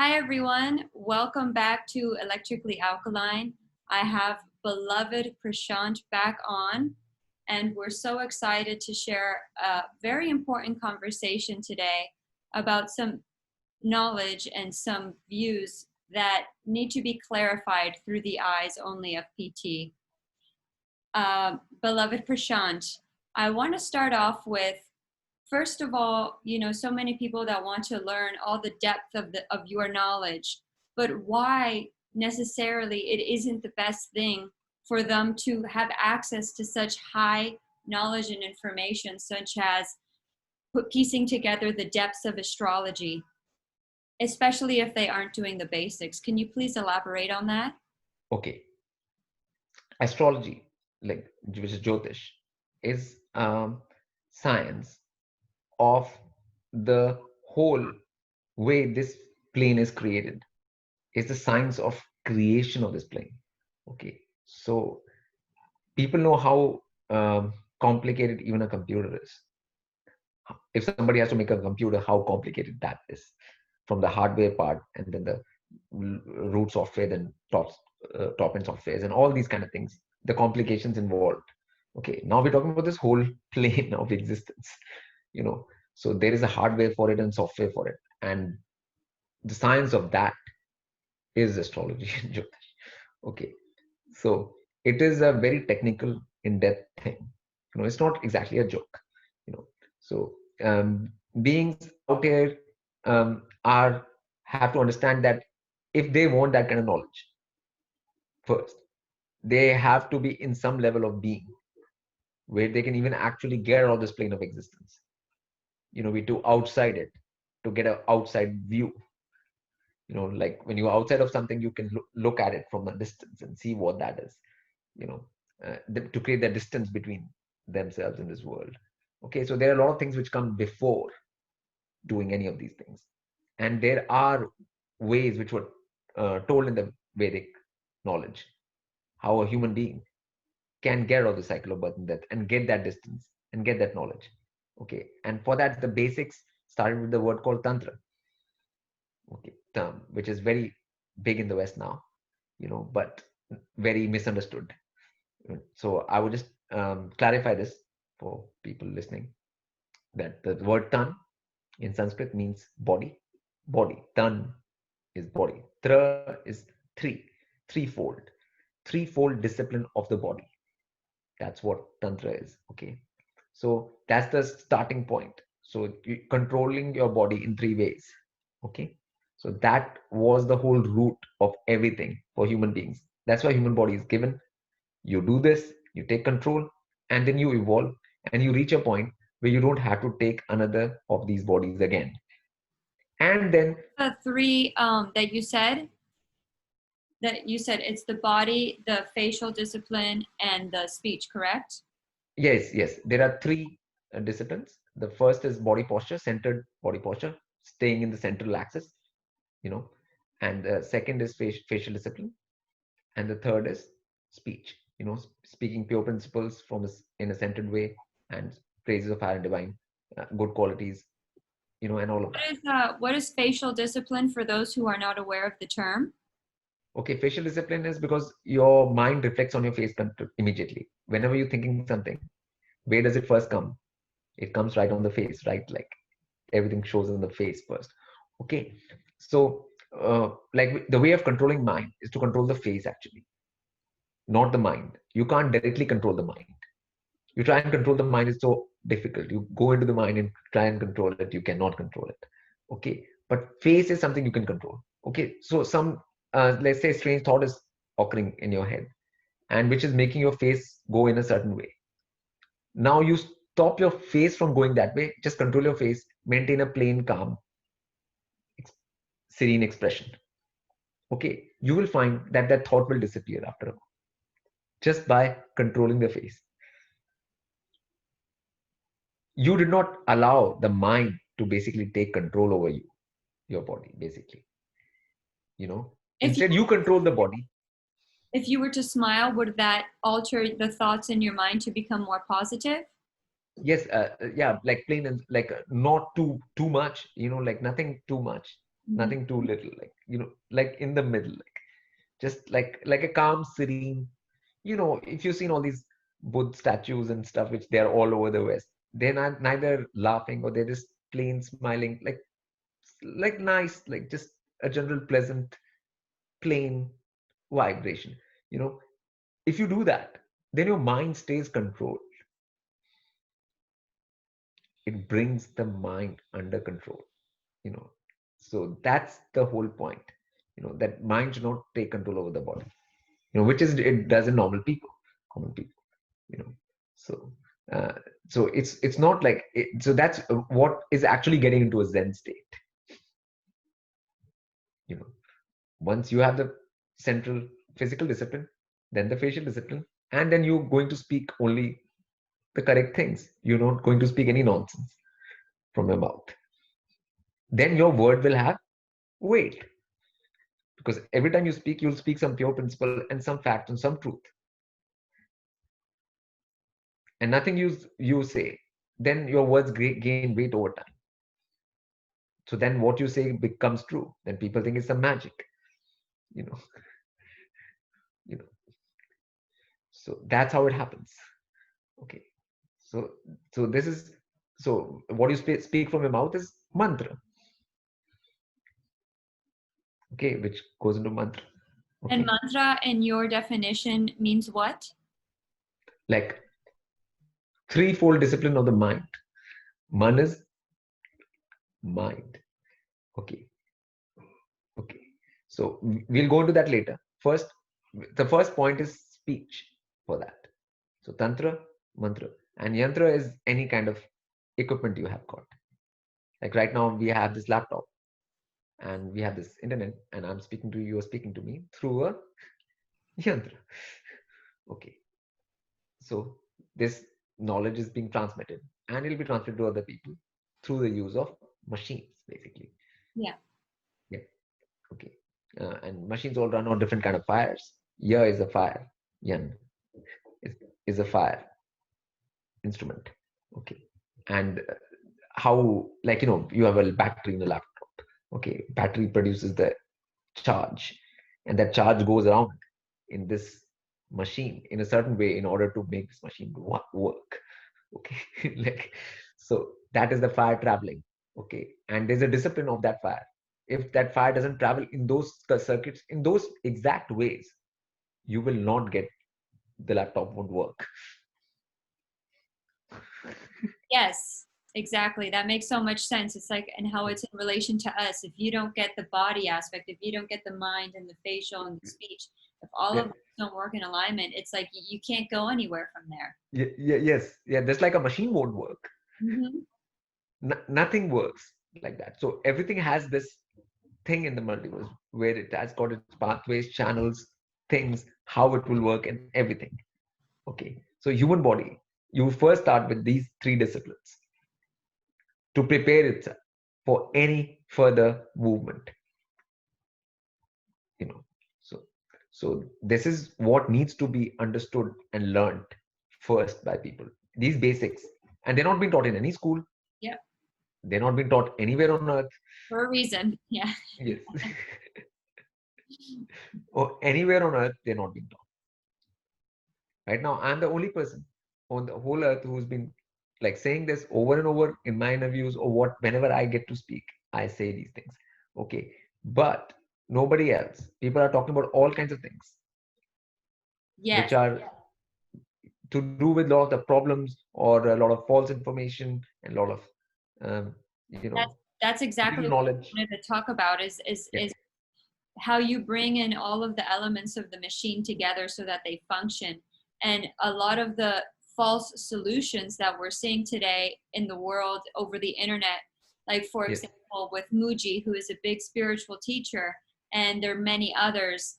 Hi, everyone. Welcome back to Electrically Alkaline. I have beloved Prashant back on, and we're so excited to share a very important conversation today about some knowledge and some views that need to be clarified through the eyes only of PT. Beloved Prashant, I want to start off with, first of all, so many people that want to learn all the depth of your knowledge, but why necessarily it isn't the best thing for them to have access to such high knowledge and information, such as piecing together the depths of astrology, especially if they aren't doing the basics. Can you please elaborate on that? Okay, astrology, like which is Jyotish, is science of the whole way this plane is created. Is the science of creation of this plane. Okay, so people know how complicated even a computer is. If somebody has to make a computer, how complicated that is, from the hardware part and then the root software, then top end softwares and all these kind of things, the complications involved. Okay, now we're talking about this whole plane of existence, you know. So there is a hardware for it and software for it, and the science of that is astrology and Jyotish. Okay, so it is a very technical, in-depth thing. It's not exactly a joke. So beings out here are have to understand that if they want that kind of knowledge, first they have to be in some level of being where they can even actually get out of this plane of existence. We do outside it to get an outside view. Like when you're outside of something, you can look at it from a distance and see what that is. you know to create that distance between themselves in this world. Okay, so there are a lot of things which come before doing any of these things, and there are ways which were told in the Vedic knowledge, how a human being can get out of the cycle of birth and death and get that distance and get that knowledge. Okay, and for that the basics started with the word called tantra. Okay, term which is very big in the West now, but very misunderstood. So I would just clarify this for people listening, that the word tan in Sanskrit means body. Body. Tan is body. Tra is three. Threefold. Threefold discipline of the body. That's what Tantra is. Okay. So that's the starting point. So controlling your body in three ways. Okay. So that was the whole root of everything for human beings. That's why human body is given. You do this, you take control, and then you evolve and you reach a point where you don't have to take another of these bodies again. And then The three that you said it's the body, the facial discipline, and the speech, correct? yes, there are three disciplines. The first is body posture, centered body posture, staying in the central axis, you know, and the second is facial discipline, and the third is speech, speaking pure principles in a centered way, and praises of higher and divine, good qualities, and all of What that. is what is facial discipline for those who are not aware of the term? Okay, facial discipline is because your mind reflects on your face immediately. Whenever you're thinking something, where does it first come? It comes right on the face, right? Like everything shows in the face first. Okay, so like the way of controlling mind is to control the face actually, not the mind. You can't directly control the mind. You try and control the mind, is so difficult. You go into the mind and try and control it, you cannot control it. Okay, but face is something you can control. Okay, so some let's say strange thought is occurring in your head, and which is making your face go in a certain way. Now you stop your face from going that way, just control your face, maintain a plain, calm, serene expression. Okay, you will find that that thought will disappear after a while, just by controlling the face. You did not allow the mind to basically take control over your body, basically. If you Instead you control the body. if you were to smile, would that alter the thoughts in your mind to become more positive? Yes, yeah, like plain and like not too much, like nothing too much. Mhm. nothing too little, like, like in the middle, like just like a calm, serene. If you've seen all these Buddha statues and stuff, which they're all over the West, they're not neither laughing or they're just plain smiling, like nice, like just a general pleasant, plain vibration. You know, if you do that, then your mind stays controlled. It brings the mind under control. you know so that's the whole point, that mind should not take control over the body, which is it does in normal people, common people. you know so uh, so it's not like so that's what is actually getting into a zen state. you know Once you have the central physical discipline, then the facial discipline, and then you're going to speak only the correct things. You're not going to speak any nonsense from your mouth. Then your word will have weight, because every time you speak, you'll speak some pure principle and some fact and some truth, and nothing you say, then your words gain weight over time. So then what you say becomes true, then people think it's some magic. you know you know so that's how it happens. Okay. So so this is so what you speak from your mouth is mantra. Okay, which goes into mantra. And Okay. mantra, in your definition, means what? Like threefold discipline of the mind. Man is mind. Okay. Okay. So we'll go into that later. First, the first point is speech for that. So tantra, mantra, and yantra is any kind of equipment you have got. Like right now, we have this laptop and we have this internet, and I'm speaking to you, you're speaking to me through a yantra. Okay. So this knowledge is being transmitted, and it'll be transmitted to other people through the use of machines, basically. Yeah. Yeah. Okay. And machines all run on different kind of fires. Ya is a fire. Yan is, is a fire instrument. Okay. And how, like, you have a battery in a laptop. Okay. Battery produces the charge, and that charge goes around in this machine in a certain way in order to make this machine work. Okay. Like, so that is the fire traveling. Okay. And there's a discipline of that fire. If that fire doesn't travel in those circuits in those exact ways, you will not get, the laptop won't work. Yes, exactly. That makes so much sense. It's like, and how it's in relation to us. If you don't get the body aspect, if you don't get the mind and the facial and the speech, if all Yeah, of those don't work in alignment, it's like you can't go anywhere from there. yes, yeah, just like a machine won't work. Hmm. Nothing works like that. So everything has this thing in the multiverse where it has got its pathways, channels, things, how it will work, and everything. Okay. So human body, you first start with these three disciplines to prepare itself for any further movement. You know, so this is what needs to be understood and learned first by people. These basics, and they're not being taught in any school. Yep. They're not being taught anywhere on earth. For a reason. Yeah. Yes. Or anywhere on earth, they're not being taught. Right now, I'm the only person on the whole earth who's been like saying this over and over in my interviews, or what, whenever I get to speak, I say these things. Okay. But nobody else. People are talking about all kinds of things which Yes. are to do with a lot of the problems or a lot of false information and a lot of um, you know That's that's exactly real what knowledge. I wanted to talk about Yeah. is how you bring in all of the elements of the machine together so that they function. And a lot of the false solutions that we're seeing today in the world over the internet, like for Yes. example with Muji, who is a big spiritual teacher, and there are many others,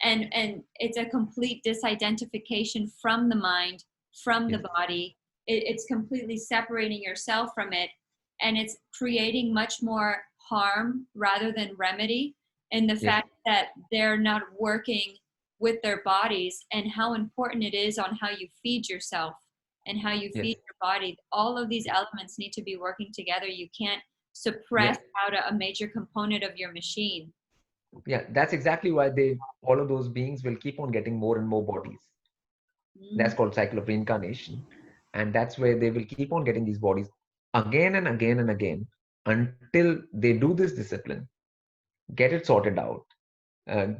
and it's a complete disidentification from the mind, from the Yes. body. It's completely separating yourself from it, and it's creating much more harm rather than remedy. And the Yes. fact that they're not working with their bodies, and how important it is on how you feed yourself and how you Yes. feed your body. All of these elements need to be working together. You can't suppress Yeah, out a major component of your machine. yeah, that's exactly why all of those beings will keep on getting more and more bodies. Mm. That's called cycle of reincarnation. And that's where they will keep on getting these bodies again and again and again until they do this discipline, get it sorted out,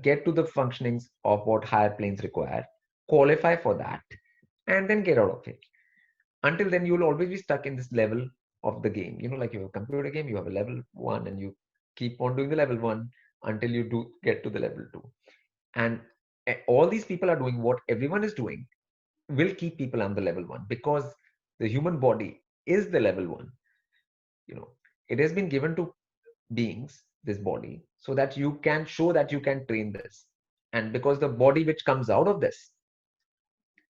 get to the functionings of what higher planes require, qualify for that, and then get out of it. Until then, you'll always be stuck in this level of the game. Like you have a computer game, you have a level one, and you keep on doing the level one until you do get to the level two. And all these people are doing what everyone is doing will keep people on the level one, because the human body is the level one. you know it has been given to beings, this body, so that you can show that you can train this. And because the body which comes out of this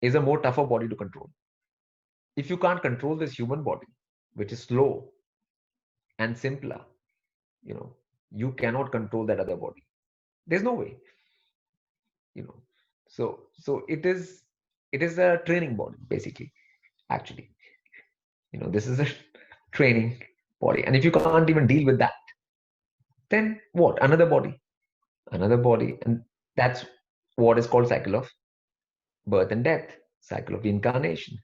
is a more tougher body to control. If you can't control this human body, which is slow and simpler, you know you cannot control that other body. There's no way. you know so it is a training body, basically. Actually, this is a training body. And if you can't even deal with that, then what? Another body. And that's what is called cycle of birth and death, cycle of incarnation.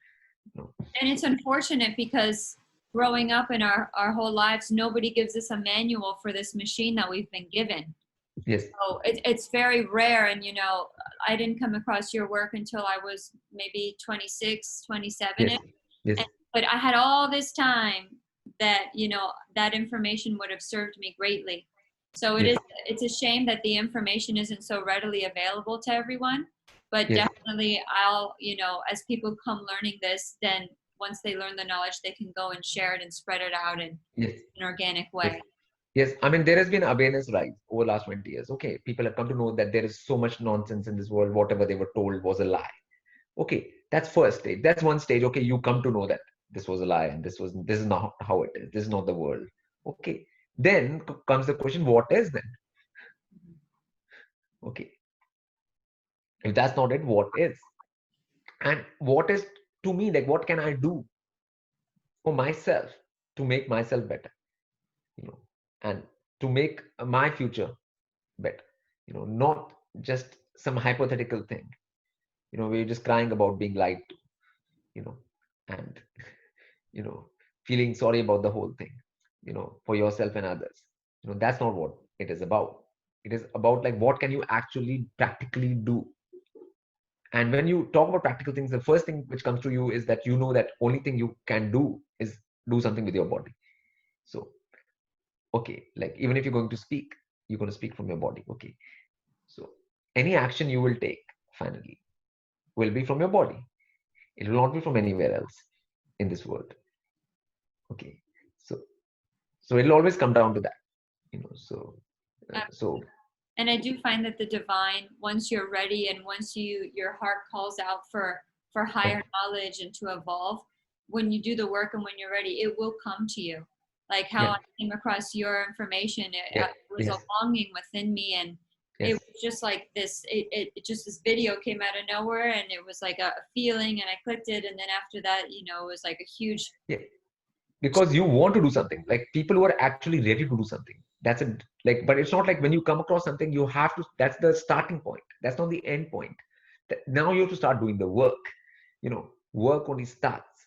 you know. And it's unfortunate because growing up in our whole lives, nobody gives us a manual for this machine that we've been given. Yes, So it's very rare. And, I didn't come across your work until I was maybe 26, 27. yes, yes, But I had all this time that, that information would have served me greatly. So yes, it's a shame that the information isn't so readily available to everyone. But yes, definitely as people come learning this, then once they learn the knowledge, they can go and share it and spread it out in yes, an organic yes. way. Yes, I mean, there has been awareness rise over the last 20 years. Okay, people have come to know that there is so much nonsense in this world. Whatever they were told was a lie. Okay, that's first stage. That's one stage. Okay, you come to know that this was a lie, and this is not how it is. This is not the world. Okay, then comes the question: what is then? Okay, if that's not it, what is? And what is, to me, like, what can I do for myself to make myself better? You know, and to make my future better. Not just some hypothetical thing. We're just crying about being lied to. You know, and you know feeling sorry about the whole thing, for yourself and others. That's not what it is about. It is about, like, what can you actually practically do. And when you talk about practical things, the first thing which comes to you is that that only thing you can do is do something with your body. So, okay, like, even if you're going to speak, you're going to speak from your body. Okay, so any action you will take finally will be from your body. It will not be from anywhere else in this world. Okay, so it'll always come down to that. So And I do find that the divine, once you're ready and once your heart calls out for higher okay, knowledge and to evolve, when you do the work and when you're ready, it will come to you. Like how yeah, I came across your information, yeah, it was a yes, longing within me, and it yes, was just like this. It just this video came out of nowhere, and it was like a feeling, and I clicked it, and then after that, it was like a huge. yeah. Because you want to do something, like people who are actually ready to do something. That's it. Like, but it's not like when you come across something, you have to. That's the starting point. That's not the end point. Now you have to start doing the work. Work only starts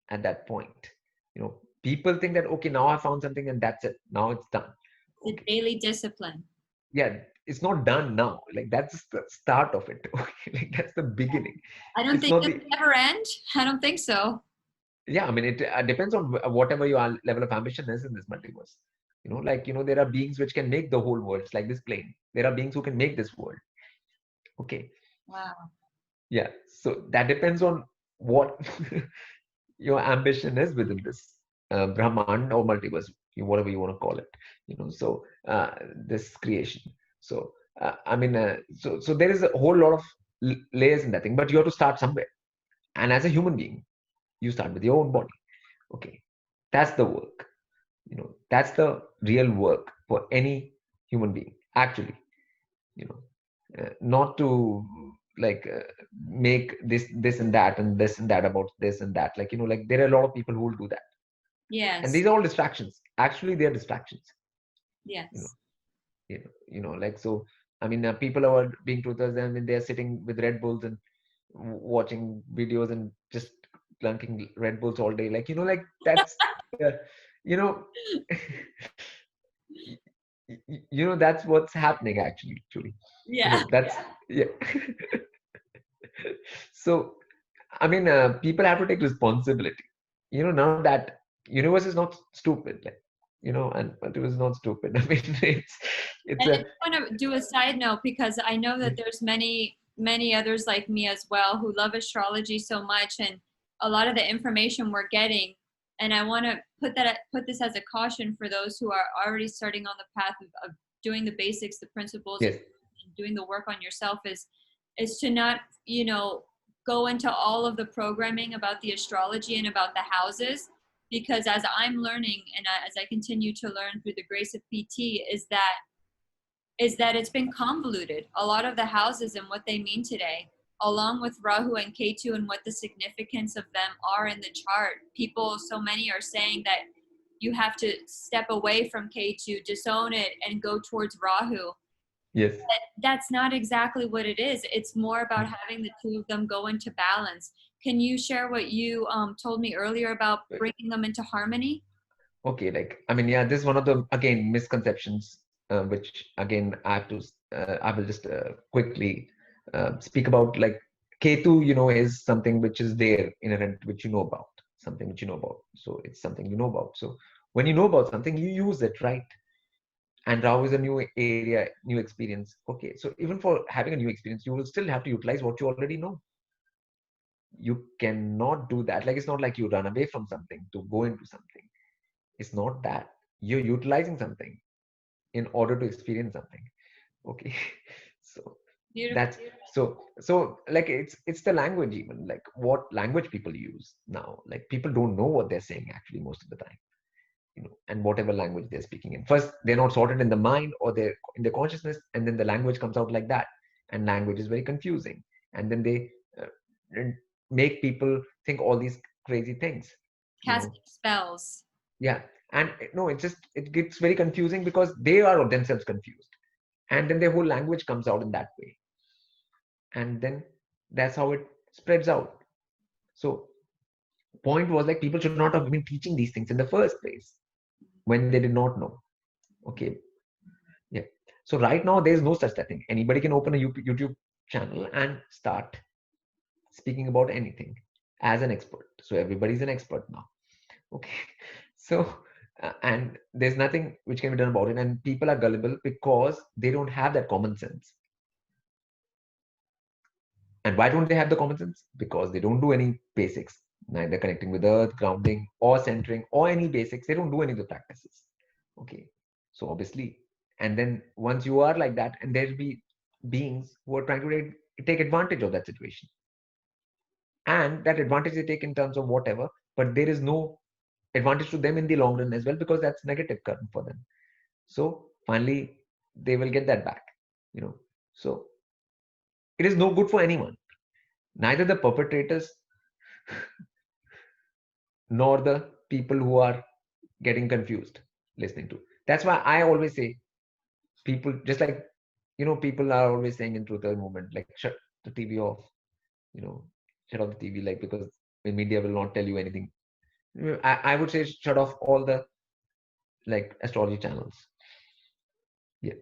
at that point. People think that, okay, now I found something and that's it. Now it's done. The Okay, daily discipline. yeah, it's not done now. Like, that's the start of it. Okay, like, that's the beginning. I don't It's think not it the. will ever end. I don't think so. Yeah, I mean, it depends on whatever your level of ambition is in this multiverse. Like, there are beings which can make the whole world. It's like this plane. There are beings who can make this world. Okay, Wow. yeah, so that depends on what your ambition is within this Brahman or multiverse, whatever you want to call it. So this creation. So I mean, so there is a whole lot of layers in that thing, but you have to start somewhere. And as a human being, you start with your own body. Okay, that's the work. That's the real work for any human being, actually. Not to, like, make this and that and this and that about this and that, like, like, there are a lot of people who will do that. And Yes. these are all distractions. Actually, they are distractions. You know, Yes. like, so. I mean, people are being truthers, and then they're sitting with Red Bulls and watching videos and just clunking Red Bulls all day. Like, like that's, you know, that's what's happening actually, truly. Yeah. That's, yeah. So, I mean, people have to take responsibility. Now that universe is not stupid, like, and it was not stupid. I mean, it's And I a, just want to do a side note because I know that there's many others like me as well who love astrology so much, and a lot of the information we're getting. And I want to put this as a caution for those who are already starting on the path of doing the basics, the principles, and yes, doing the work on yourself is to not go into all of the programming about the astrology and about the houses, because as I'm learning and as I continue to learn through the grace of PT is that it's been convoluted. A lot of the houses and what they mean today, along with Rahu and Ketu and what the significance of them are in the chart. People, so many are saying that you have to step away from Ketu, disown it, and go towards Rahu. yes. That's not exactly what it is. It's more about having the two of them go into balance. Can you share what you told me earlier about bringing them into harmony? Okay, like, I mean, yeah, this is one of the, again, misconceptions, which again I will just quickly speak about. Like, Ketu, is something which is there inherent, which you know about, something which you know about. So it's something you know about. So when you know about something, you use it, right? And Rahu is a new area, new experience. Okay, so even for having a new experience, you will still have to utilize what you already know. You cannot do that. Like, it's not like you run away from something to go into something. It's not that. You're utilizing something in order to experience something. Okay. So Beautiful. that's, so like, it's the language, even like what language people use now. Like, people don't know what they're saying actually most of the time. And whatever language they're speaking in, first they're not sorted in the mind or they're in their consciousness, and then the language comes out like that. And language is very confusing, and then they uh, make people think all these crazy things you know Casting spells. yeah. And no, it gets very confusing because they are themselves confused, and then their whole language comes out in that way, and then that's how it spreads out. So point was, like, people should not have been teaching these things in the first place when they did not know. Okay. Yeah. So right now there's no such thing. Anybody can open a YouTube channel and start speaking about anything as an expert. So everybody's an expert now. Okay. So and there's nothing which can be done about it. And people are gullible because they don't have that common sense. And why don't they have the common sense? Because they don't do any basics, neither connecting with earth, grounding, or centering, or any basics. They don't do any of the practices. Okay. So obviously, and then once you are like that, and there'll be beings who are trying to take advantage of that situation. And that advantage they take in terms of whatever, but there is no advantage to them in the long run as well, because that's negative karma for them. So finally, they will get that back. You know. So it is no good for anyone, neither the perpetrators nor the people who are getting confused listening to. That's why I always say, people, just like, people are always saying in Truth movement, like, shut the TV off, you know, shut off the TV, like, because the media will not tell you anything. I would say shut off all the, like, astrology channels. Yeah.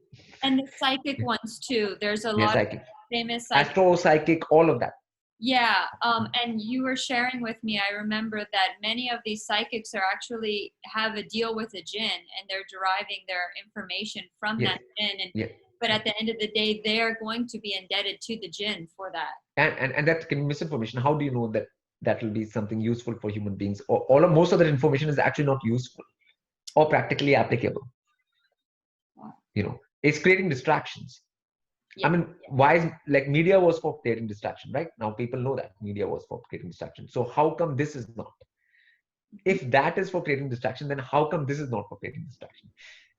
And the psychic ones too. There's a Yeah, lot of psychic, famous psychic. astro, psychic, all of that. Yeah, and you were sharing with me, I remember that many of these psychics are actually have a deal with a jinn and they're deriving their information from Yes. that jinn. And Yeah. but at the end of the day, they're going to be indebted to the jinn for that. And that can be misinformation. How do you know that that will be something useful for human beings? Or all of most of that information is actually not useful or practically applicable. It's creating distractions. I Yeah. mean, why is, like, media was for creating distraction, right? Now people know that media was for creating distraction. So how come this is not? If that is for creating distraction, then how come this is not for creating distraction?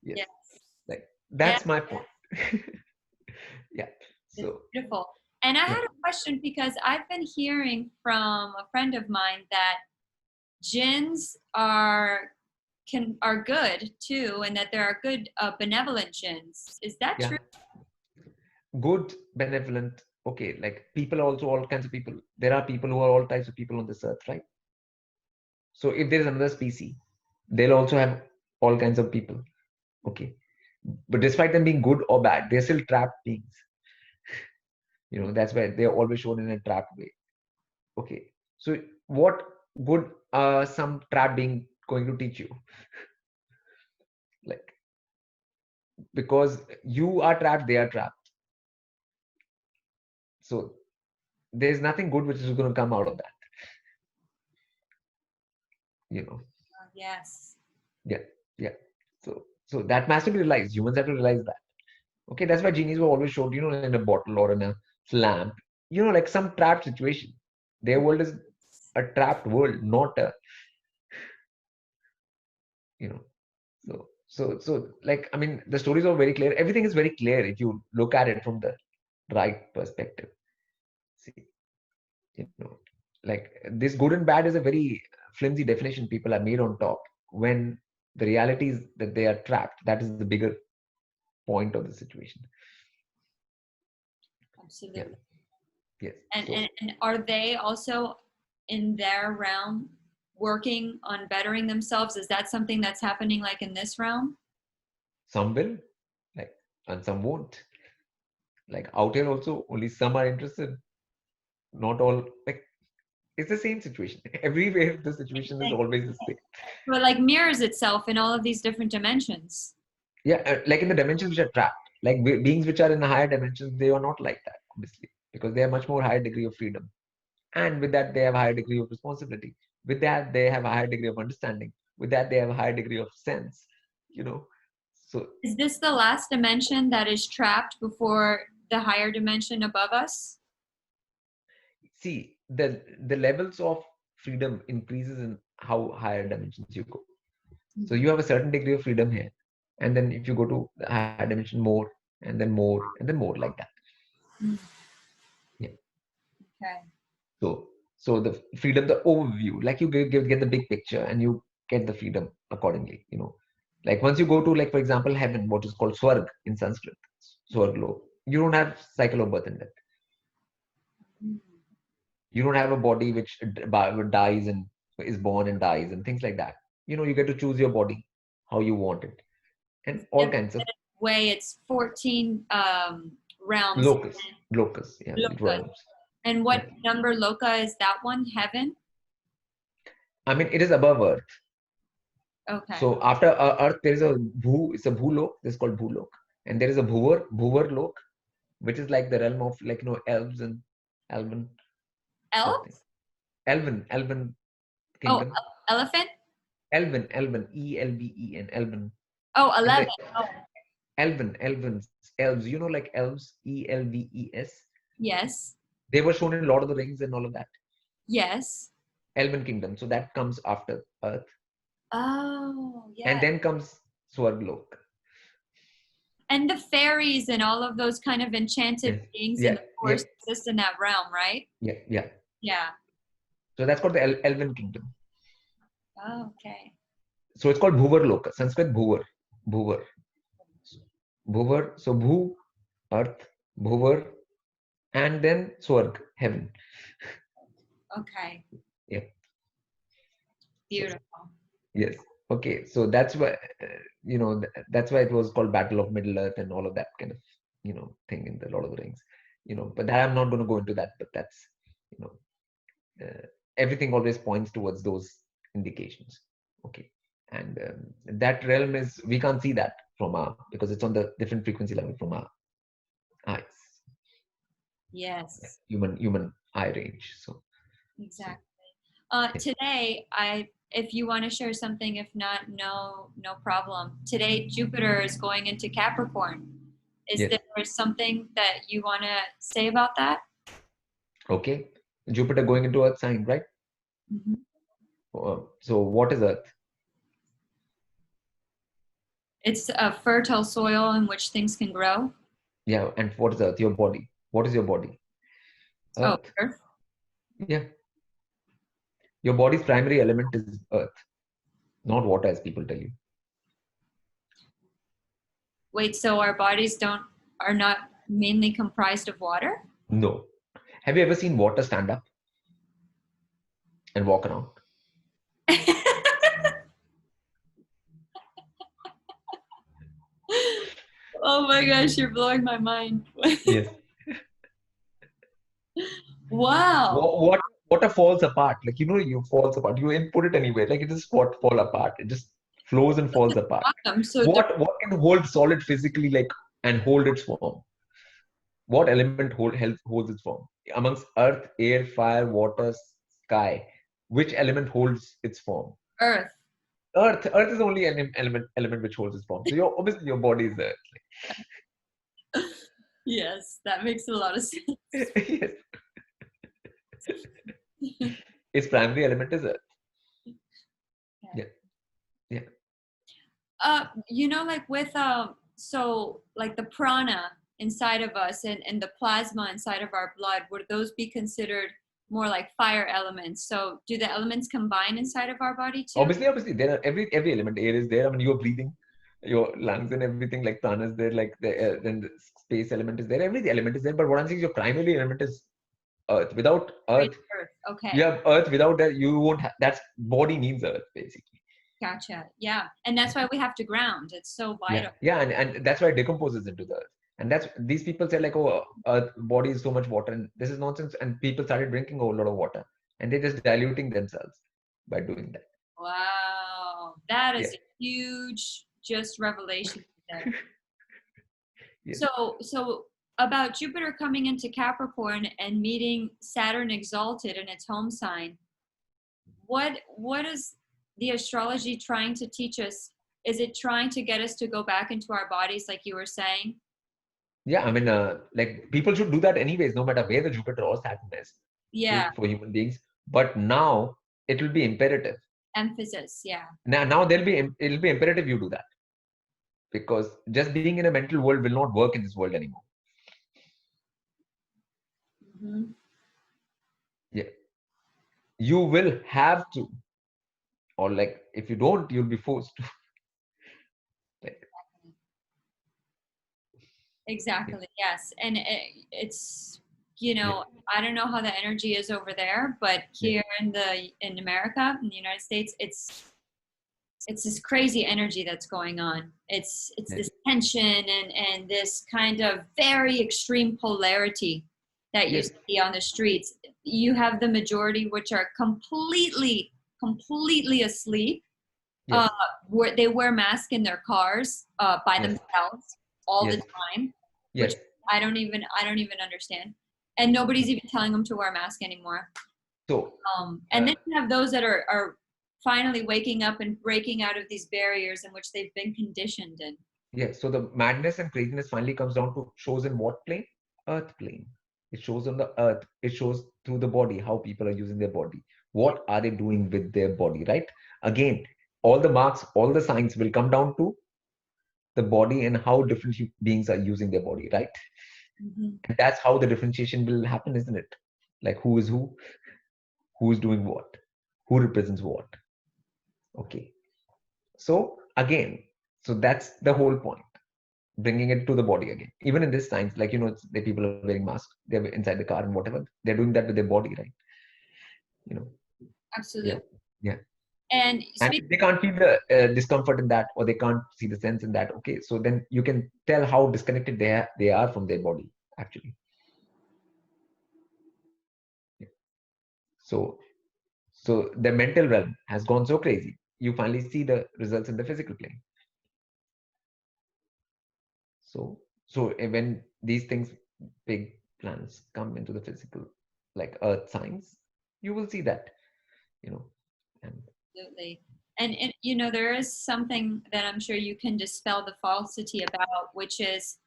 Yes, Yeah. like, Yeah. that's my point. Yeah. It's So beautiful. And I yeah, had a question because I've been hearing from a friend of mine that jinns are are good too, and that there are good benevolent jinns. Is that Yeah, true? good, benevolent. Okay, like people are also all kinds of people. There are people who are all types of people on this earth, right? So if there is another species, they'll also have all kinds of people. Okay, but despite them being good or bad, they're still trapped beings. That's why they're always shown in a trapped way. Okay, so what good some trap being going to teach you? Like, because you are trapped, they are trapped. So there's nothing good which is going to come out of that. You know, Yes. yeah, yeah. So that has to be realized. Humans have to realize that. Okay, that's why genies were always showed, in a bottle or in a lamp. Like some trapped situation. Their world is a trapped world, not a, you know. So like, I mean, the stories are very clear. Everything is very clear if you look at it from the right perspective. See, you know, like this good and bad is a very flimsy definition people have made on top. When the reality is that they are trapped, that is the bigger point of the situation. Yeah. Absolutely. Yes. And, So and are they also in their realm working on bettering themselves? Is that something that's happening like in this realm? some will, like, and some won't. Like out here also, only some are interested. Not all. Like, it's the same situation. Everywhere the situation is always the same. But like mirrors itself in all of these different dimensions. Yeah, like in the dimensions which are trapped, like beings which are in the higher dimensions, they are not like that, obviously, because they have much more higher degree of freedom, and with that they have a higher degree of responsibility. With that they have a higher degree of understanding. With that they have a higher degree of sense. You know, so Is this the last dimension that is trapped before the higher dimension above us? see, the levels of freedom increases in how higher dimensions you go. So you have a certain degree of freedom here, and then if you go to the higher dimension, more, and then more, and then more, like that. Mm, Yeah. okay. So the freedom, the overview, like you get the big picture, and you get the freedom accordingly. Like once you go to, like, for example, heaven, what is called swarg in Sanskrit, swarglo, you don't have cycle of birth and death. Mm. You don't have a body which dies and is born and dies and things like that. You get to choose your body how you want it, and all kinds of Way it's 14 realms. locus, yeah, Lokas. realms. And Yeah, what number loka is that one? Heaven? I mean, it is above earth. Okay. So after earth, there is a it's a bhulok. This is called bhulok, and there is a bhuvar lok, which is like the realm of, like, elves and elven sort of thing. Elf? Elven Oh, kingdom. elephant? Elven, elven, Oh, and 11. the Oh, elves, elves. Like elves, Elves. yes. They were shown in Lord of the Rings and all of that. Yes. Elven kingdom. So that comes after earth, Oh, and yes. then comes Swarglok. And the fairies and all of those kind of enchanted Yes. beings in Yeah. the Yeah. forest exist in that realm, right? Yeah. Yeah. Yeah. So that's called the Elven kingdom. Oh, okay. So it's called Bhuvar Loka. Sanskrit Bhuvar. Bhuvar. Bhuvar. So Bhu, earth, Bhuvar, and then Swarg, heaven. Okay. Yeah. So Beautiful. yes. Okay. So that's why, that's why it was called Battle of Middle Earth and all of that kind of, thing in the Lord of the Rings. But that, I'm not going to go into that. But that's, you everything always points towards those indications. Okay. And that realm is, we can't see that from our, because it's on the different frequency level from our eyes, Yes, human eye range. So exactly. yeah. Today, if you want to share something, if not, no problem. Today, Jupiter is going into Capricorn. Is Yes. there something that you want to say about that? Okay. Jupiter going into Earth sign, right? Mhm. So what is Earth? It's a fertile soil in which things can grow. Yeah. And what is Earth? Your body. What is your body? Oh, Earth. earth. Yeah. Your body's primary element is Earth. not water as people tell you. Wait, so our bodies are not mainly comprised of water? No. Have you ever seen water stand up and walk around? Oh my gosh, you're blowing my mind. Yes. Wow. What water falls apart. Like, you falls apart. You input it anywhere. Like, it just what fall apart. It just flows and falls apart. Awesome. So What can hold solid physically, like, and hold its form? What element holds its form? Amongst earth, air, fire, water, sky, which element holds its form? Earth. Earth is the only element which holds its form. So obviously your body is earth. Yes, that makes a lot of sense. Yes. Its primary element is earth. Yeah. Yeah. Like with so like the prana inside of us and the plasma inside of our blood, would those be considered more like fire elements? So do the elements combine inside of our body too? Obviously, there are every element. Air is there. I mean, you're breathing, your lungs and everything. Like prana is there. Like then the space element is there. Every element is there. But what I'm saying is your primary element is earth. Without Right, earth, earth. you Okay. have earth. Without that, you won't have. That's body needs earth basically. Gotcha. Yeah. And that's why we have to ground. It's so Yeah, vital. yeah, and that's why it decomposes into the earth. And that's these people say like, oh, earth body is so much water, and this is nonsense. And people started drinking a whole lot of water, and they're just diluting themselves by doing that. Wow. That Yeah. is a huge just revelation there. Yes. So about Jupiter coming into Capricorn and meeting Saturn exalted in its home sign, what is the astrology trying to teach us? Is it trying to get us to go back into our bodies like you were saying? Yeah, I mean, like people should do that anyways, no matter where the Jupiter or Saturn is Yeah, for human beings. But now it will be imperative. emphasis, yeah. Now it'll be imperative you do that, because just being in a mental world will not work in this world anymore. Hmm. Yeah, you will have to, or like if you don't, you'll be forced to. Like, yeah, Exactly, yes. And it's, yeah, I don't know how the energy is over there, but yeah, here in America, in the United States, it's this crazy energy that's going on. It's yeah. this tension and this kind of very extreme polarity that you Yes, see on the streets. You have the majority which are completely asleep. yes, uh where they wear masks in their cars by yes, themselves all the yes, time, which yes. I don't even understand, and nobody's even telling them to wear a mask anymore. So, And uh, then you have those that are finally waking up and breaking out of these barriers in which they've been conditioned in. yeah, so the madness and craziness finally comes down to shows in what plane? Earth plane. It shows on the earth. It shows through the body how people are using their body. Yeah. What are they doing with their body, right? Again, all the marks, all the signs will come down to the body and how different beings are using their body, right? Hmm. And that's how the differentiation will happen, isn't it? Like who is who is doing what, who represents what. Okay. So again, so that's the whole point. Bringing it to the body again. Even in this science, like the people are wearing masks, they're inside the car and whatever. They're doing that with their body, right? You know, Absolutely. yeah, yeah. And And speak if they can't feel the discomfort in that, or they can't see the sense in that, okay, so then you can tell how disconnected they are from their body, actually. Yeah. So, so the mental realm has gone so crazy. You finally see the results in the physical plane. So when these things, big planets come into the physical, like Earth signs, you will see that, you know, and absolutely. And there is something that I'm sure you can dispel the falsity about, which is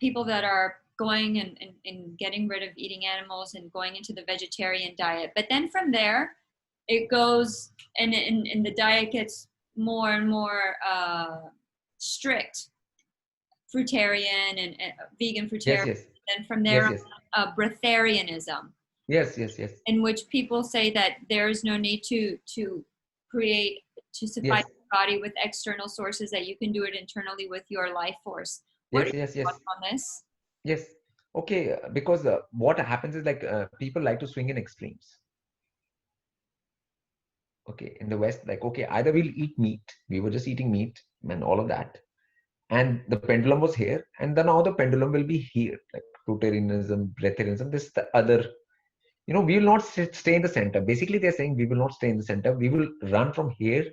people that are going and getting rid of eating animals and going into the vegetarian diet. But then from there, it goes and the diet gets more and more strict, fruitarian and vegan yes, fruitarian. yes, And from yes, there, yes, breatharianism, yes, yes, yes, in which people say that there is no need to create to supply Yes, your body with external sources that you can do it internally with your life force. What are yes, your yes, yes, thoughts on this? yes. Okay, because what happens is like people like to swing in extremes. Okay, in the West, like, okay, either we'll eat meat, we were just eating meat and all of that, and the pendulum was here, and then now the pendulum will be here, like fruitarianism, breatharianism, this the other. We will not stay in the center. Basically, they're saying we will not stay in the center. We will run from here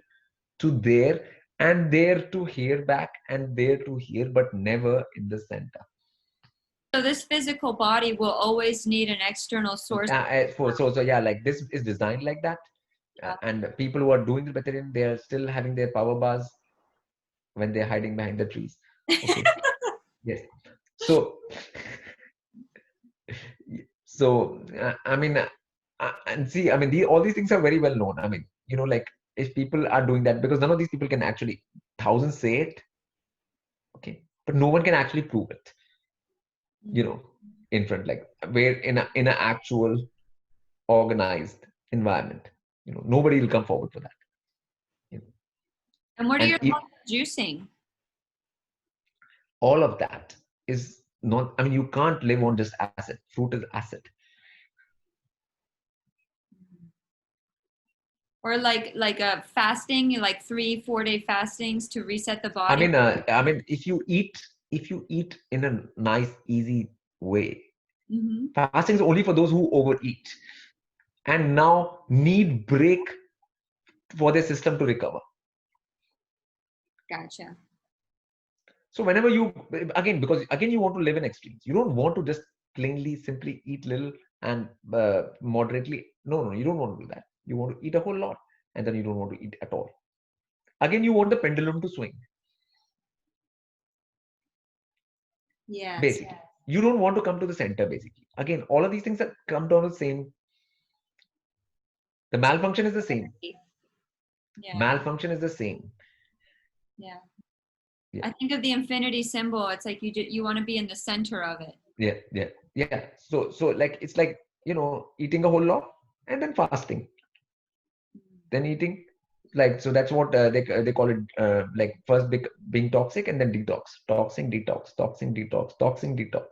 to there, and there to here back, and there to here, but never in the center. So this physical body will always need an external source. So yeah, like this is designed like that. Yeah. And people who are doing the vegetarian, they are still having their power bars when they're hiding behind the trees. Okay. Yes. So, I mean, and see, I mean, all these things are very well known. I mean, like if people are doing that, because none of these people can actually, thousands say it, okay, but no one can actually prove it, you Mhm. know, in front, like where in a actual organized environment, nobody will come forward for that. You know, And what are and your thoughts on juicing? all of that is not. I mean, you can't live on just acid. Fruit is acid. Or like a fasting, like 3-4 day fastings to reset the I body. mean, if you eat in a nice, easy way, Mm-hmm. fasting is only for those who overeat and now need break for their system to recover. Gotcha. So whenever you, again, because again you want to live in extremes, you don't want to just plainly simply eat little and moderately. No, no, you don't want to do that. You want to eat a whole lot, and then you don't want to eat at all. Again, you want the pendulum to swing. Yes. Basically, you don't want to come to the center. Basically, again, all of these things that come down to the same. The malfunction is the same. Yeah. Malfunction is the same. Yeah. Yeah, I think of the infinity symbol. It's like you want to be in the center of it. yeah, yeah, yeah. So like it's like eating a whole lot and then fasting, then eating. Like, so that's what they call it, like first being toxic and then detox, toxing, detox, toxing, detox, toxing, detox.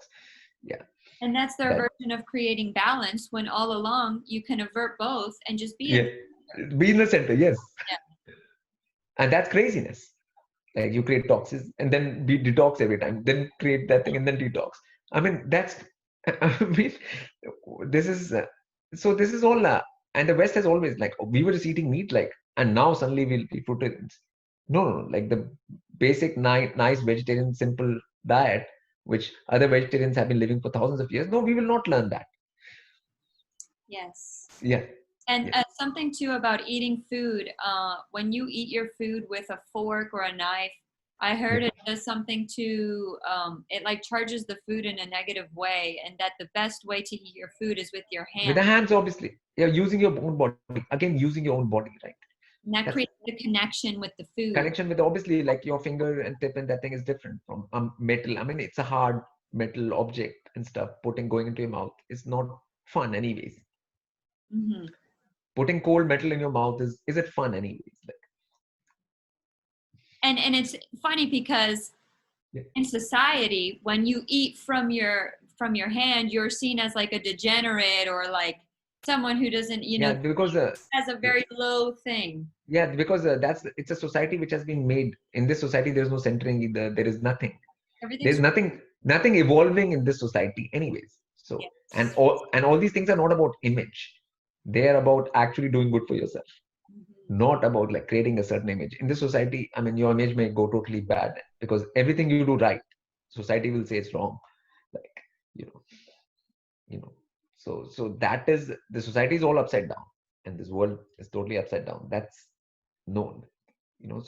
Yeah, And that's their that. version of creating balance when all along you can avert both and just be in Yeah, the center. be in the center. Yes, Yeah. and that's craziness. Like you create toxins and then be detox every time, then create that thing and then detox. I mean, that's. I mean, this is so. This is all. And the West has always like, we were just eating meat, like, and now suddenly we'll be fruitarians. No, no, no, like the basic nice vegetarian simple diet, which other vegetarians have been living for thousands of years. No, we will not learn that. Yes. Yeah, And yeah. something too about eating food. When you eat your food with a fork or a knife, I Yeah. heard it does something to it like charges the food in a negative way, and that the best way to eat your food is with your With hand. the hands, obviously. Yeah, using your own body. Again, using your own body, right? And that That's creates the connection with the food. connection with, obviously, like your finger and tip and that thing is different from metal. I mean, it's a hard metal object and stuff. Going into your mouth is not fun, anyways. Hmm. Putting cold metal in your mouth is it fun, anyways? Like, And it's funny because yeah, in society, when you eat from your hand, you're seen as like a degenerate or like someone who doesn't, yeah, because has a very low thing. yeah, because it's a society which has been made. In this society, there's no centering either. There is nothing. There's Everything's nothing evolving in this society, anyways. So, and yes. all these things are not about image. They are about actually doing good for yourself, Mhm. not about like creating a certain image. In this society, I mean, your image may go totally bad because everything you do right, society will say it's wrong. Like, you know, you know. So that is, the society is all upside down, and this world is totally upside down. That's known.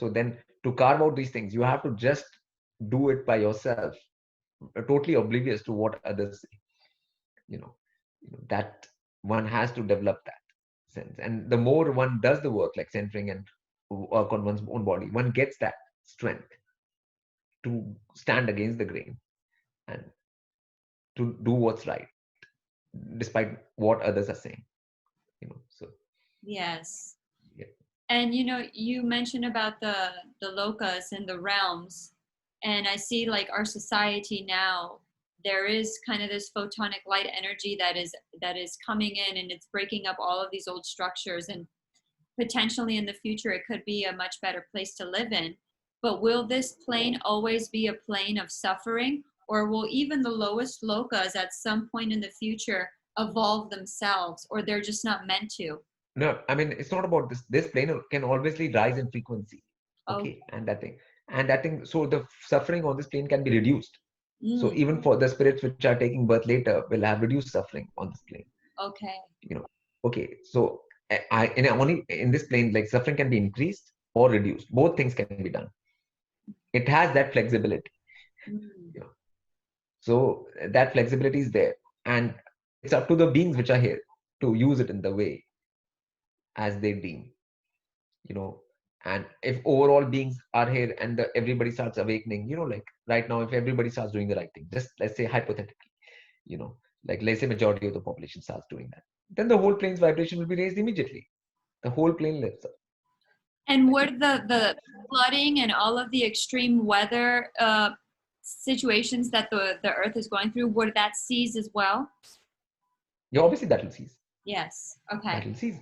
So then to carve out these things, you have to just do it by yourself, totally oblivious to what others say. You know, that one has to develop that sense, and the more one does the work, like centering and work on one's own body, one gets that strength to stand against the grain and to do what's right despite what others are saying. So Yes. yeah. And you mentioned about the lokas and the realms, and I see like our society now, there is kind of this photonic light energy that is coming in, and it's breaking up all of these old structures, and potentially in the future it could be a much better place to live in. But will this plane always be a plane of suffering, or will even the lowest lokas at some point in the future evolve themselves, or they're just not meant to? No, I mean, it's not about this. This plane can obviously rise in frequency. Oh. Okay. And that thing, so the suffering on this plane can be reduced. So Mm, even for the spirits which are taking birth later will have reduced suffering on this plane. okay. You know. Okay. So only in this plane, like suffering can be increased or reduced. Both things can be done. It has that flexibility. Mm. You know. So that flexibility is there. And it's up to the beings which are here to use it in the way as they deem. You know. And if overall beings are here and everybody starts awakening, like right now, if everybody starts doing the right thing, just let's say hypothetically, you know, like let's say majority of the population starts doing that, then the whole plane's vibration will be raised immediately. The whole plane lifts up. And would the flooding and all of the extreme weather situations that the Earth is going through, would that cease as well? Yeah, obviously that will cease. Yes. That Okay. will cease.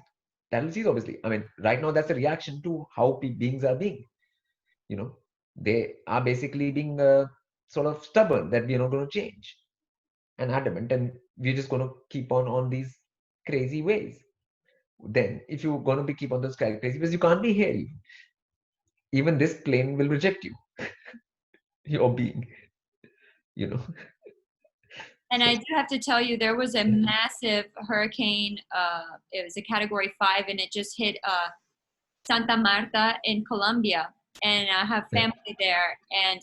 That will cease, obviously. I mean, right now that's a reaction to how beings are being. You know, they are basically being sort of stubborn that we are not going to change and adamant, and we're just going to keep on these crazy ways. Then, if you're going to be keep on those crazy ways, you can't be here. Even this plane will reject you, your being. You know, And I so do have to tell you, there was a yeah, massive hurricane. It was a Category 5, and it just hit Santa Marta in Colombia. And I have yeah. family there, and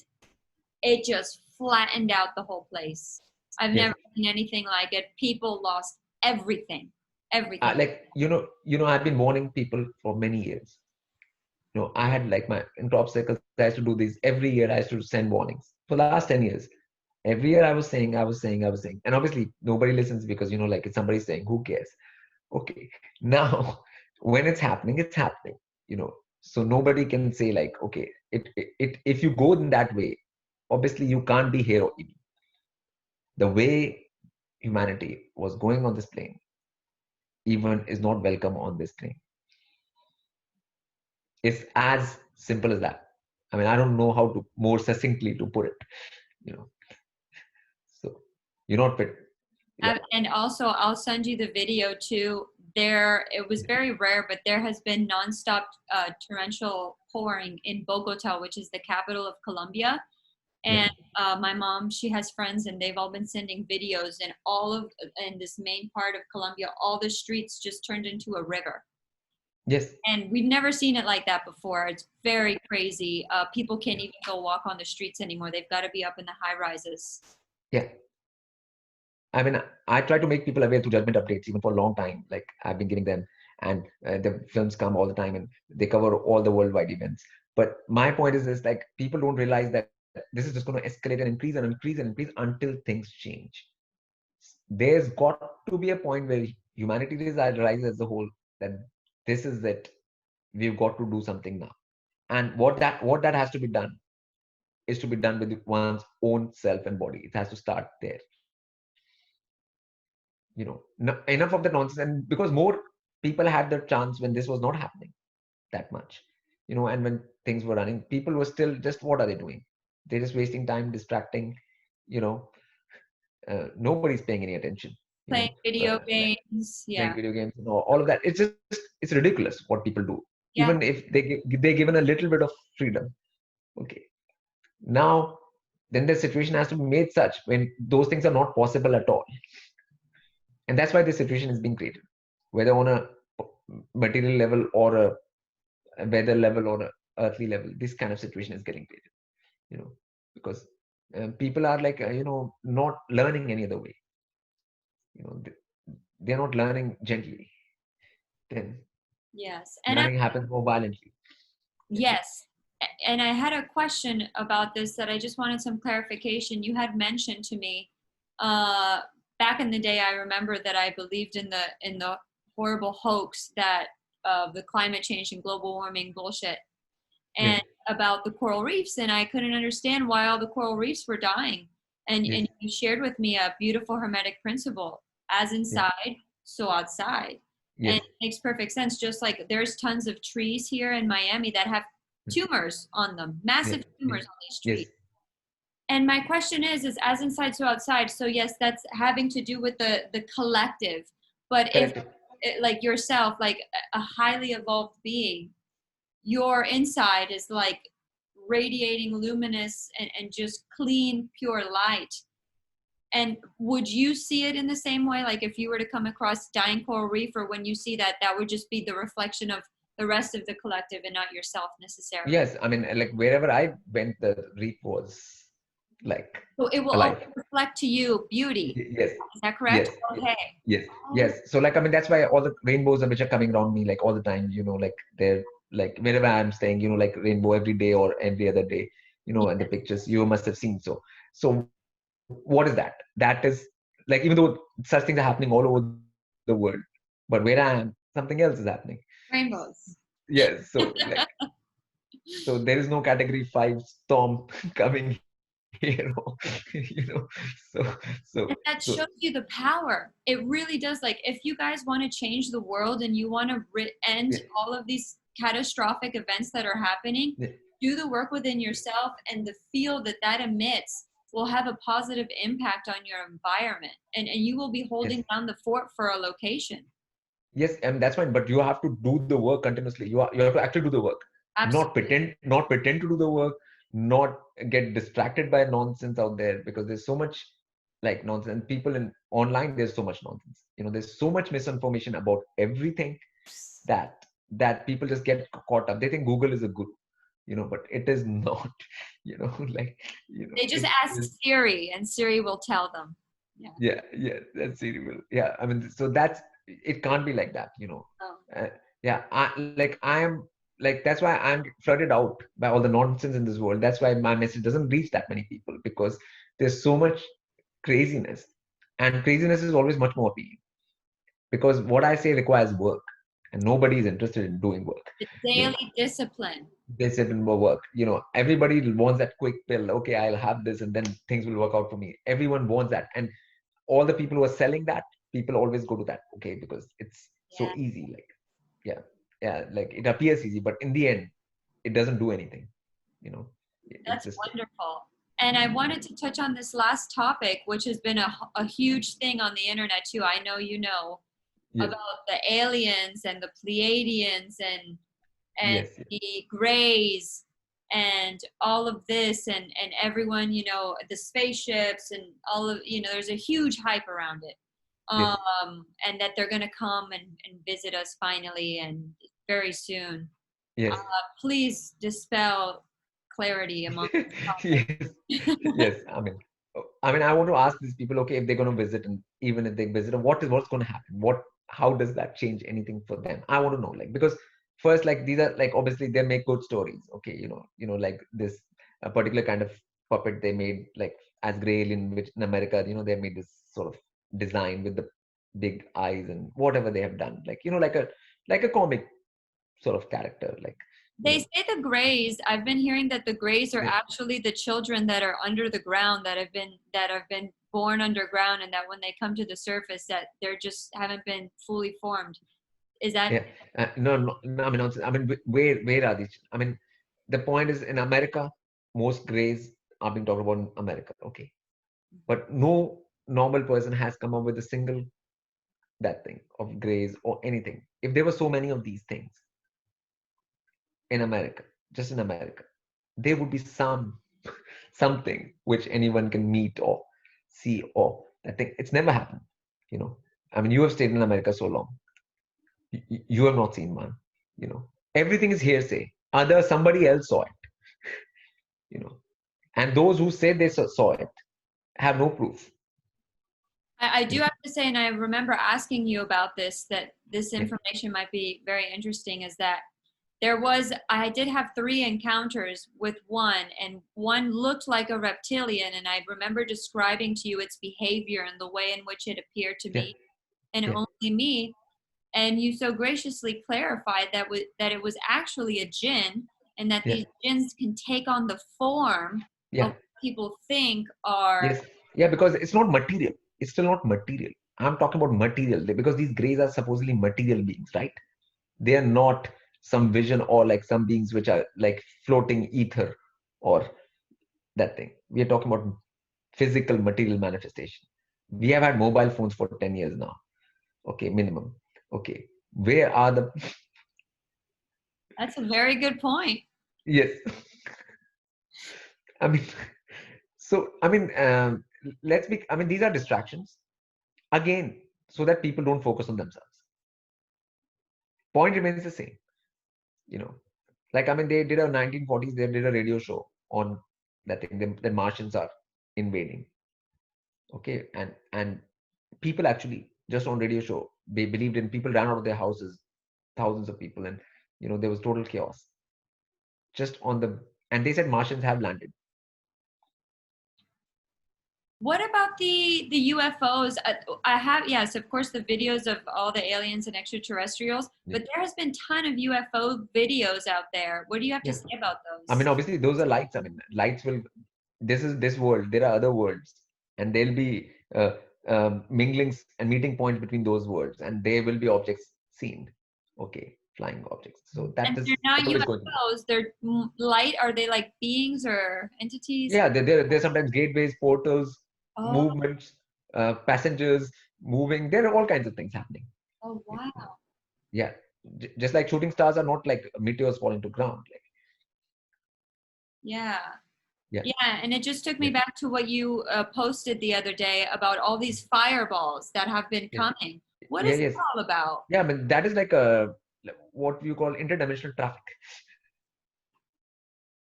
it just flattened out the whole place. I've Yes. never seen anything like it. People lost everything, everything. Like I've been warning people for many years. I had like my in top circles, I used to do this every year. I used to send warnings for the last 10 years. Every year I was saying, and obviously nobody listens because like it's somebody saying, who cares? Okay, now when it's happening, it's happening. You know, so nobody can say like, okay, it if you go in that way, obviously you can't be here. The way humanity was going on this plane, even is not welcome on this plane. It's as simple as that. I mean, I don't know how to more succinctly to put it. You know, so you're not fit. Yeah, And also, I'll send you the video too. There, it was very rare, but there has been nonstop torrential pouring in Bogota, which is the capital of Colombia. yeah, And my mom, she has friends, and they've all been sending videos. And in this main part of Colombia, all the streets just turned into a river. yes, And we've never seen it like that before. It's very crazy. People can't even go walk on the streets anymore. They've got to be up in the high rises. yeah. I mean, I try to make people aware through judgment updates even for a long time. Like I've been giving them, and the films come all the time, and they cover all the worldwide events. But my point is this: like people don't realize that this is just going to escalate and increase and increase and increase until things change. There's got to be a point where humanity realizes as a whole that this is it. We've got to do something now. And what that has to be done is to be done with one's own self and body. It has to start there. Enough of the nonsense. And because more people had the chance when this was not happening that much, and when things were running, people were still just, what are they doing? They're just wasting time, distracting. you know Nobody's paying any attention. you Playing know video like games. playing Yeah. video games and all of that. It's ridiculous what people do, Yeah. even if they're given a little bit of freedom. Okay, now then the situation has to be made such when those things are not possible at all. And that's why this situation is being created, whether on a material level or a weather level or a earthly level. This kind of situation is getting created, because people are like not learning any other way. They're not learning gently. Then Yes. learning happens more violently. Yeah. Yes. And I had a question about this that I just wanted some clarification. You had mentioned to me uh, back in the day. I remember that I believed in the horrible hoax that the climate change and global warming bullshit, Yes. and about the coral reefs, and I couldn't understand why all the coral reefs were dying. Yes. And you shared with me a beautiful hermetic principle: as Yes. inside, so outside. And Yes. it makes perfect sense. Just like there's tons of trees here in Miami that have tumors on them, Yes. massive Yes. tumors on these trees. Yes. And my question is as inside, so outside. So yes, that's having to do with the collective. But if Correct. like yourself, like a highly evolved being, your inside is like radiating luminous and just clean, pure light. And would you see it in the same way? Like if you were to come across dying coral reef, or when you see that, that would just be the reflection of the rest of the collective and not yourself necessarily. Yes. I mean, like wherever I went, the reef was like So it will alive. always reflect to you beauty. Yes. Is that correct? Yes. Yes. Okay. Yes. Oh, Yes. So like, I mean, that's why all the rainbows which are coming around me, like all the time, like they're like wherever I'm staying, like rainbow every day or every other day, and the pictures you must have seen. So what is that? That is like, even though such things are happening all over the world, but where I am, something else is happening. rainbows. Yes. So like, so there is no category 5 storm coming here, you know. So And so that so shows you the power. It really does. Like, if you guys want to change the world and you want to end yeah, all of these catastrophic events that are happening, yeah, do the work within yourself, and the field that that emits will have a positive impact on your environment. And you will be yes. holding down the fort for a location. Yes, and that's fine, but you have to do the work continuously. You have to actually do the work, Absolutely. not pretend to do the work, not get distracted by nonsense out there, because there's so much like nonsense. And people in online, there's so much nonsense. There's so much misinformation about everything that people just get caught up. They think Google is a guru, but it is not. Like They just it ask is. Siri, and Siri will tell them. Yeah. Yeah, yeah, that's terrible. Yeah, I mean, so that's it can't be like that. Oh. Uh, yeah, I am like that's why I'm flooded out by all the nonsense in this world. That's why my message doesn't reach that many people, because there's so much craziness, and craziness is always much more appealing, because what I say requires work, and nobody is interested in doing work. The You know, daily discipline. they said in more work. Everybody wants that quick pill. Okay, I'll have this, and then things will work out for me. Everyone wants that, and all the people who are selling that, people always go to that, okay, because it's so Yeah. easy. Like, yeah, yeah, like it appears easy, but in the end, it doesn't do anything. You know, it's That's just wonderful. And I wanted to touch on this last topic, which has been a huge thing on the internet too. I know you know yes, about the aliens and the Pleiadians and yes, yes, the Greys and all of this and everyone, the spaceships and all of, there's a huge hype around it. yes, And that they're going to come and visit us finally and very soon. yes. Please dispel clarity among this Yes, topic. yes. I mean, I want to ask these people, okay, if they're going to visit, and even if they visit, what's going to happen? How does that change anything for them? I want to know, like, because first, like, these are like obviously they make good stories, okay, like this a particular kind of puppet they made, like as gray alien, which in America, they made this sort of design with the big eyes and whatever they have done, like like a comic sort of character, like you They know, say the Greys. I've been hearing that the Greys are yeah, actually the children that are under the ground that have been born underground, and that when they come to the surface, that they're just haven't been fully formed. Is that yeah. No, no, no, I mean, where are these? I mean, the point is in America, most grays are being talked about in America, okay, but no normal person has come up with a single that thing of grays or anything. If there were so many of these things in America, just in America, there would be something which anyone can meet or see, or I think it's never happened. You know, I mean, you have stayed in America so long, you have not seen one. Everything is hearsay. Other somebody else saw it. You know, and those who say they saw it have no proof. I You do know, have to say, and I remember asking you about this, that this yeah, information might be very interesting, is that I did have three encounters with one, and one looked like a reptilian, and I remember describing to you its behavior and the way in which it appeared to yeah, be, and yeah, only me. and you so graciously clarified that it was actually a jinn, and that Yeah, these jinns can take on the form of yeah, what people think are. yes, yeah, because it's not material. It's still not material. I'm talking about material because these grays are supposedly material beings, right? They are not some vision or like some beings which are like floating ether or that thing. We are talking about physical material manifestation. We have had mobile phones for 10 years now. Okay, minimum. Okay. Where are the That's a very good point. yes. I mean, so I mean, let's be. I mean, these are distractions again, so that people don't focus on themselves. Point remains the same. You know, like I mean, they did a 1940s. They did a radio show on that thing. The Martians are invading. Okay, and people actually just on radio show they believed in. People ran out of their houses, thousands of people, and there was total chaos. Just on the and they said Martians have landed. What about the UFOs? I have, yes, of course, the videos of all the aliens and extraterrestrials, Yeah. but there has been ton of UFO videos out there. What do you have to Yeah. say about I mean, those? obviously, those are lights. I mean, lights will. This is this world. There are other worlds, and there'll be minglings and meeting points between those worlds, and there will be objects seen. Okay, flying objects. So that And is they're not always going to be. UFOs. They're light. Are they like beings or entities? Yeah, there sometimes gateways, portals, Oh, movements, passengers moving. There are all kinds of things happening. oh, You wow. know. Yeah, just like shooting stars are not like meteors falling to ground. Like Yeah. yeah, Yeah. And it just took me yeah, back to what you posted the other day about all these fireballs that have been yeah, coming. What yeah, is that yes, all about? yeah. I mean that is like a what you call interdimensional traffic.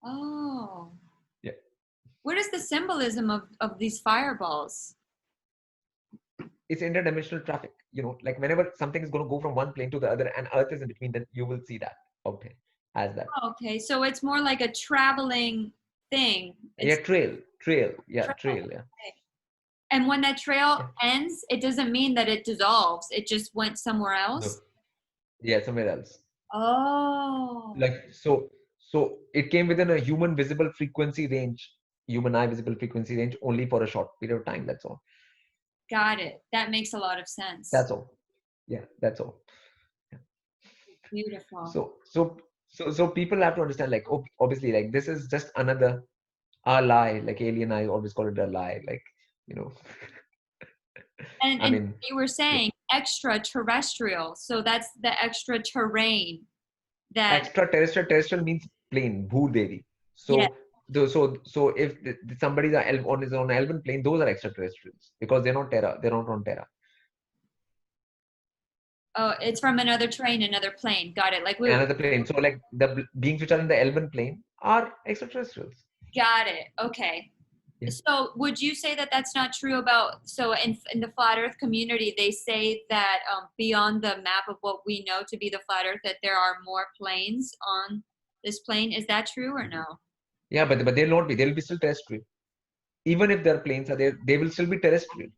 Oh, Yeah, what is the symbolism of these fireballs? it's interdimensional traffic. Like whenever something is going to go from one plane to the other, and Earth is in between, then you will see that out here as that. Okay, so it's more like a traveling thing. Yeah, It's trail. Yeah, trail. trail. Yeah, Okay. And when that trail yeah. ends, it doesn't mean that it dissolves. It just went somewhere No, else. yeah, somewhere else. Oh, Like so it came within a human visible frequency range, human eye visible frequency range only for a short period of time. That's all. got it. That makes a lot of sense. That's all. Yeah, that's all. Yeah. Beautiful. So people have to understand, like, obviously, like, this is just another a lie. Like alien, I always call it a lie. Like, you know, I And mean, you were yeah. saying extraterrestrial, so that's the extra terrain that, Extraterrestrial, terrestrial means plane, Bhudevi. yeah. So if somebody's on his own elven plane, those are extraterrestrials because they're not Terra. They're not on Terra. Oh, it's from another train, another plane. Got it. Like we Another plane. So like the beings which are in the elven plane are extraterrestrials. got it. Okay. Yeah. So would you say that that's not true about, so in the flat earth community, they say that beyond the map of what we know to be the flat earth, that there are more planes on this plane. Is that true or no? Yeah, but they'll not be. They'll be still terrestrial. Even if their planes are there, they will still be terrestrial.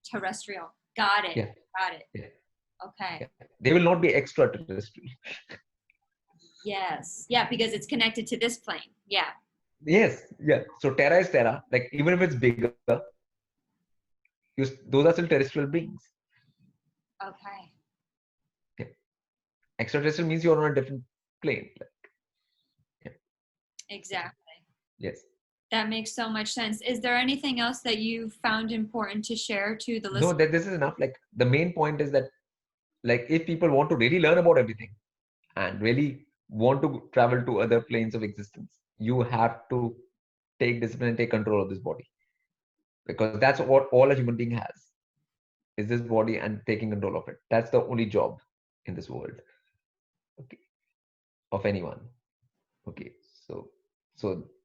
Terrestrial. Got it. Yeah, Got it. yeah, Okay. yeah. They will not be extraterrestrial. Yes. Yeah, because it's connected to this plane. Yeah. Yes, yeah. So Terra is Terra. Like even if it's bigger, those are still terrestrial beings. Okay. Yeah. Extraterrestrial means you're on a different plane. Like, yeah. Exactly. Yes. That makes so much sense. Is there anything else that you found important to share to the No, listeners? that this is enough. Like the main point is that like if people want to really learn about everything and really want to travel to other planes of existence, you have to take discipline and take control of this body because that's what all a human being has is this body and taking control of it. That's the only job in this world, okay, of anyone. Okay, so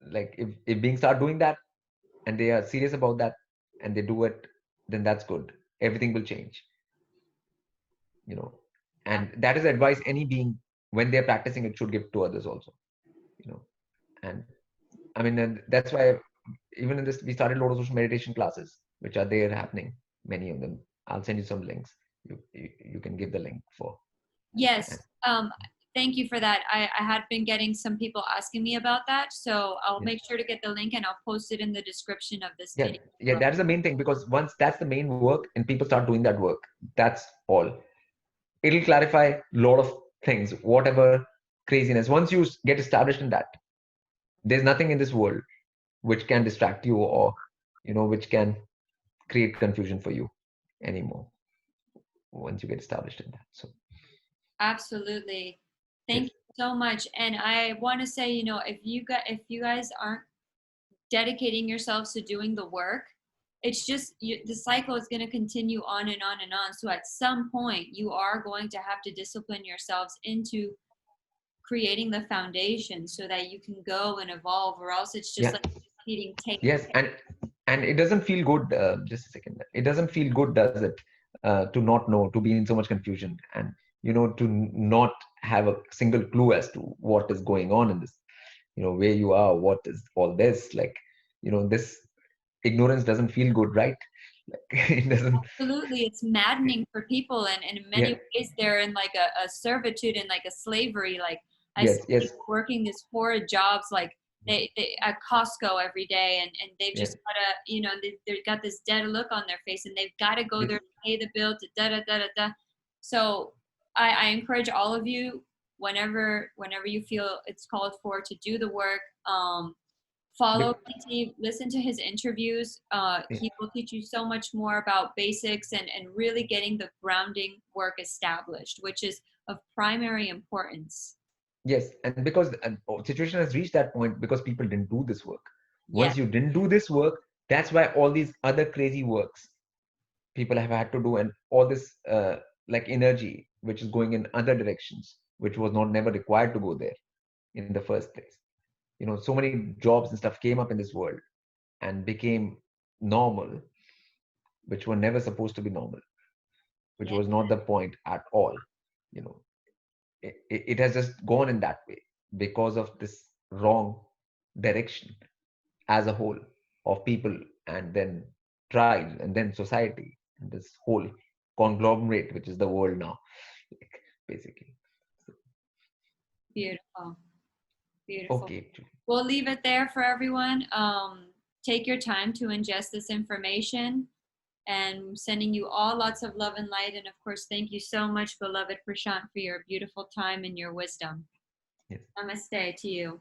like if beings start doing that and they are serious about that and they do it, then that's good. Everything will change, you know. And that is advice any being when they're practicing it should give to others also, you know. And I mean, and that's why even in this we started a lot of social meditation classes which are there happening, many of them. I'll send you some links. you can give the link for. Yes. And Thank you for that. I had been getting some people asking me about that, so I'll yes, make sure to get the link and I'll post it in the description of this yeah, video. yeah, that's the main thing, because once that's the main work and people start doing that work, that's all. It'll clarify a lot of things, whatever craziness. Once you get established in that, there's nothing in this world which can distract you, or which can create confusion for you anymore, once you get established in that. So Absolutely. Thank yes, you so much. And I want to say, if you guys aren't dedicating yourselves to doing the work, it's just the cycle is going to continue on and on and on. So at some point, you are going to have to discipline yourselves into creating the foundation so that you can go and evolve, or else it's just yeah, like eating take. yes. And it doesn't feel good, just a second, it doesn't feel good, does it, to not know, to be in so much confusion, and to not have a single clue as to what is going on in this, where you are, what is all this, like, this ignorance doesn't feel good, right? Like, it doesn't. Absolutely, it's maddening for people, and in many Yeah, ways, they're in like a servitude and like a slavery. Like I see yes, yes, people working these horrid jobs, like they at Costco every day, and they've yeah, just gotta, they've got this dead look on their face, and they've got to go yes, there to pay the bill to da da da da da. So I encourage all of you, whenever you feel it's called for, to do the work. Follow bec- PT, listen to his interviews. yeah, He will teach you so much more about basics and really getting the grounding work established, which is of primary importance. yes, and because situation has reached that point because people didn't do this work. Yes, Once you didn't do this work, that's why all these other crazy works people have had to do, and all this like energy which is going in other directions, which was not never required to go there in the first place. So many jobs and stuff came up in this world and became normal, which were never supposed to be normal, which yeah, was not the point at all. you know it has just gone in that way because of this wrong direction as a whole of people, and then tribes, and then society, and this whole conglomerate which is the world now, like, basically. beautiful, beautiful. Okay, We'll leave it there for everyone. Take your time to ingest this information, and sending you all lots of love and light. And of course, thank you so much, beloved Prashant, for your beautiful time and your wisdom. yes. Namaste to you.